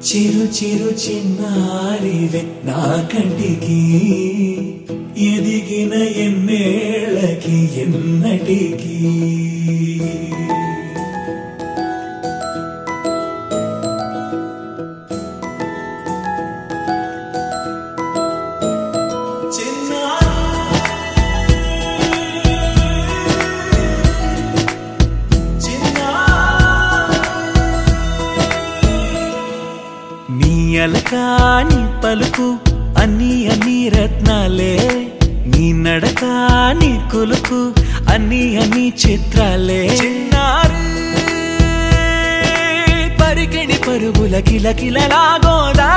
చిరు చిరు చిన్నారివే నా కంటికి ఎదిగిన ఎన్నేళ్ళకి ఎన్నటికి అలకాని పలుకు అన్ని అన్ని రత్నాలే నీ నడకాని కులుకు అన్ని అన్ని చిత్రాలే చిన్నారు పరికిణి పరుగుల కిలకిలలాగోదారి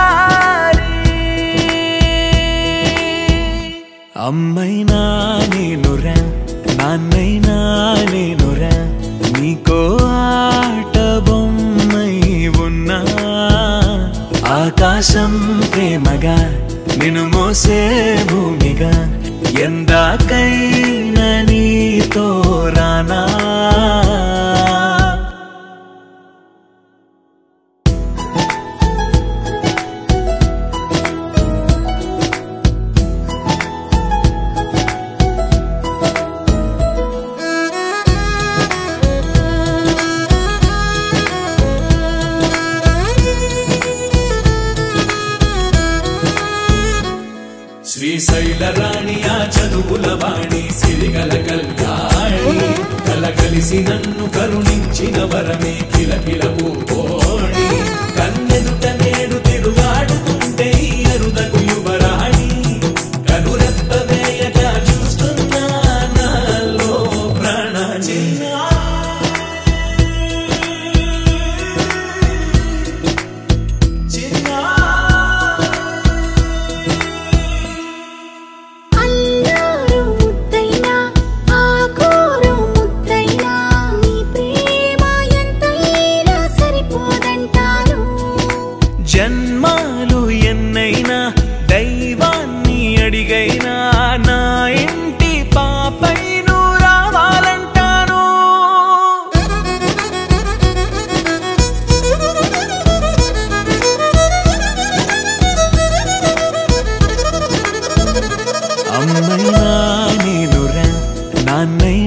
అమ్మైనా నేనురా నాన్నైనా నేనురా నీకో ఆట బొమ్మై ఉన్నా ఆకాశం ప్రేమగా నిన్ను మోసే భూమిగా ఎందాకైనా నీతో రానా శ్రీశైల రాణి ఆ చదువుల వాణి సిరిగల కళ్యాణి కలకలిసి నన్ను కరుణించిన వరమే కిలకిల పూకోణి కన్నెదుట నేడు తిరుగాడుతుంటే అరుదకు యువరాణి కనురెప్ప వేయగా చూస్తున్నా నాలో ప్రాణ జన్మాలు ఎన్నైనా దైవాన్ని అడిగైనా నా ఇంటి పాపై నువ్వు రావాలంటాను అమ్మైనా నేనురా నాన్నైనా